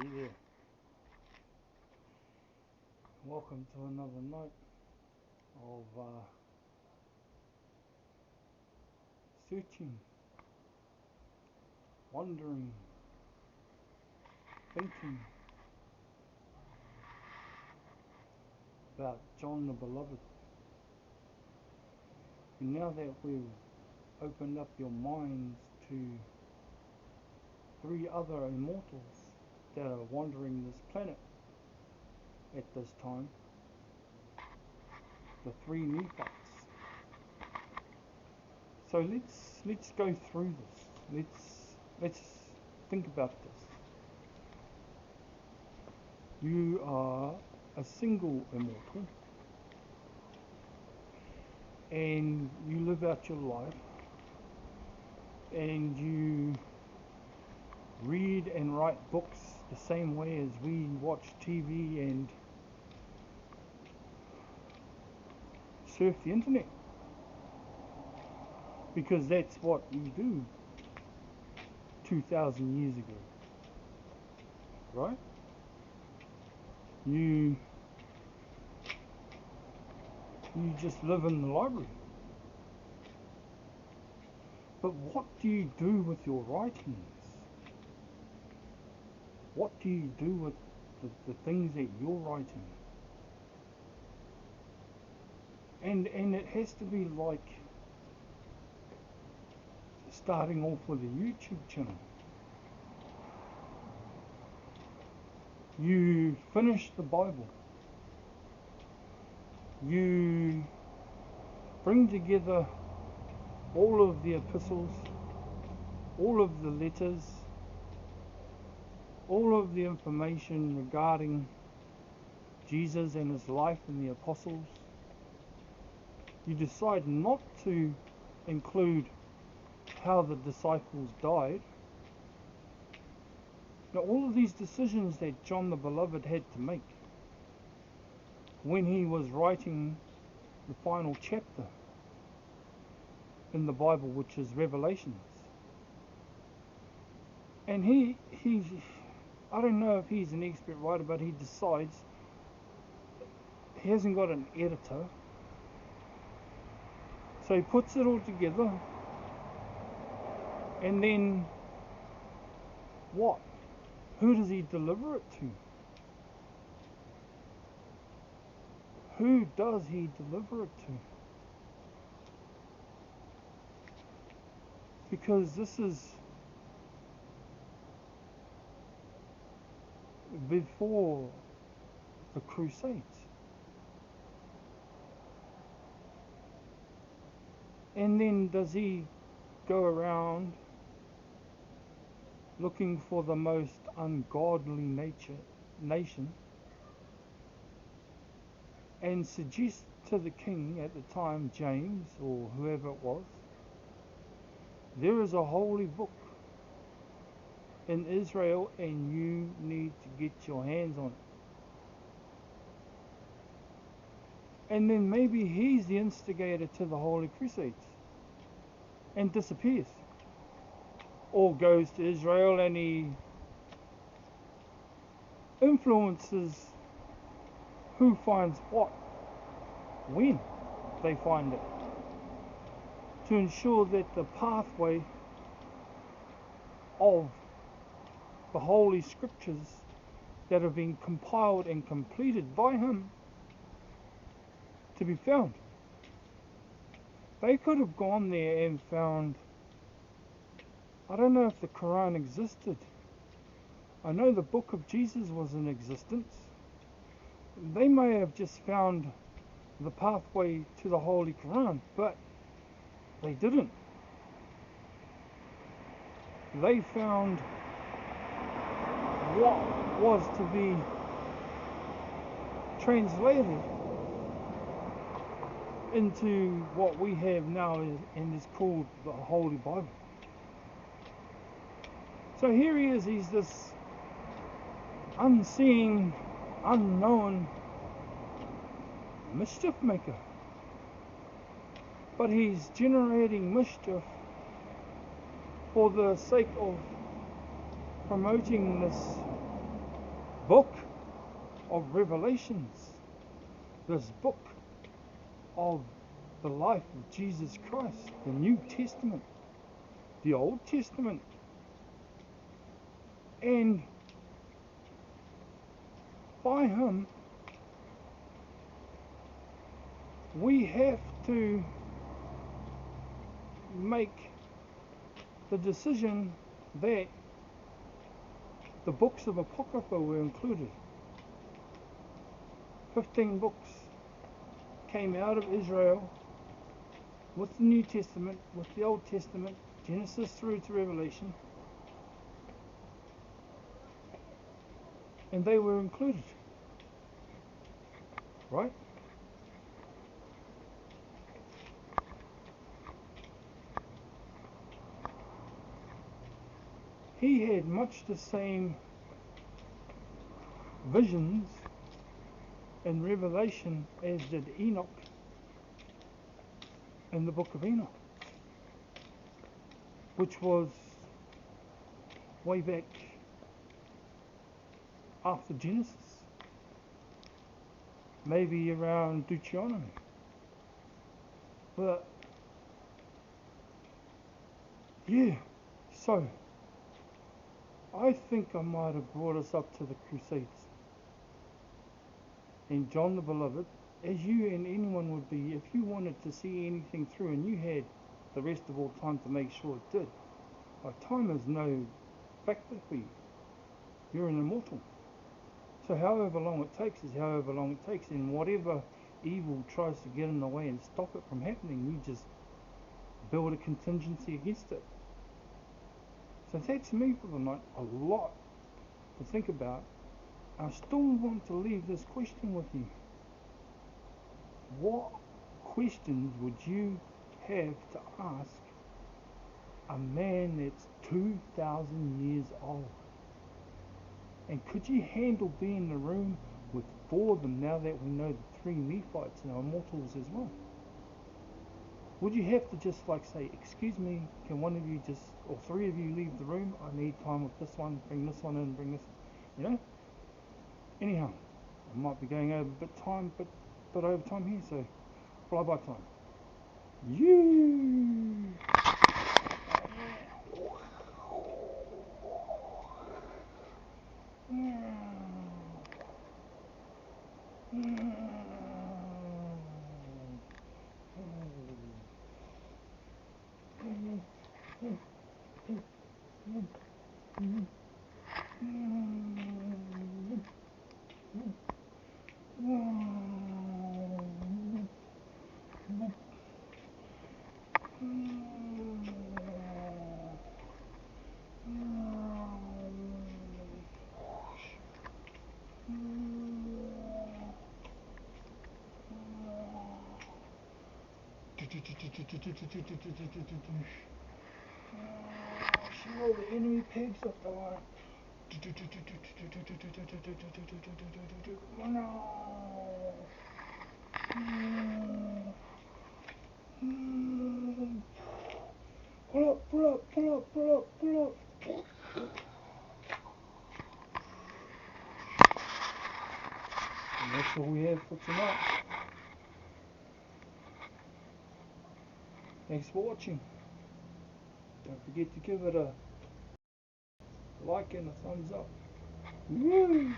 Hey there, welcome to another night of searching, wondering, thinking about John the Beloved. And now that we've opened up your minds to three other immortals that are wandering this planet at this time, the three Nephites. So let's go through this. Let's think about this. You are a single immortal, and you live out your life, and you read and write books the same way as we watch TV and surf the internet, because that's what you do 2,000 years ago, right? You just live in the library. But what do you do with your writings? What do you do with the things that you're writing? And it has to be like starting off with a YouTube channel. You finish the Bible. You bring together all of the epistles, all of the letters, all of the information regarding Jesus and his life and the apostles. You decide not to include how the disciples died. Now, all of these decisions that John the Beloved had to make when he was writing the final chapter in the Bible, which is Revelations. And he I don't know if he's an expert writer, but he decides he hasn't got an editor, so he puts it all together, and then what? Who does he deliver it to? Who does he deliver it to? Because this is before the Crusades. And then does he go around looking for the most ungodly nation and suggest to the king at the time, James or whoever it was, there is a holy book in Israel and you need to get your hands on it. And then maybe he's the instigator to the Holy Crusades and disappears, or goes to Israel and he influences who finds what, when they find it, to ensure that the pathway of the Holy Scriptures that have been compiled and completed by him to be found. They could have gone there and found, I don't know if the Quran existed. I know the book of Jesus was in existence. They may have just found the pathway to the Holy Quran, but they didn't. They found what was to be translated into what we have now and is called the Holy Bible. So here he is, he's this unseen, unknown mischief maker, but he's generating mischief for the sake of promoting this book of Revelations, this book of the life of Jesus Christ, the New Testament, the Old Testament, and by Him we have to make the decision that the books of Apocrypha were included. 15 books came out of Israel with the New Testament, with the Old Testament, Genesis through to Revelation, and they were included, right? He had much the same visions and revelation as did Enoch in the book of Enoch, which was way back after Genesis, maybe around Deuteronomy. But yeah, so I think I might have brought us up to the Crusades. And John the Beloved, as you and anyone would be, if you wanted to see anything through and you had the rest of all time to make sure it did, time is no factor for you. You're an immortal. So however long it takes is however long it takes, and whatever evil tries to get in the way and stop it from happening, you just build a contingency against it. So that's me for the night. A lot to think about. I still want to leave this question with you. What questions would you have to ask a man that's 2,000 years old? And could you handle being in the room with 4 of them now that we know the 3 Nephites and are immortals as well? Would you have to just say, excuse me, can one of you just, or 3 of you leave the room? I need time with this one, bring this one in, bring this, Anyhow, I might be going over a bit time, but over time here, so fly by time. You. All the enemy pigs off the line. Pull up, pull up, pull up, pull up, pull up. And that's all we have for tonight. Thanks for watching. Don't forget to give it a like and a thumbs up. Woo!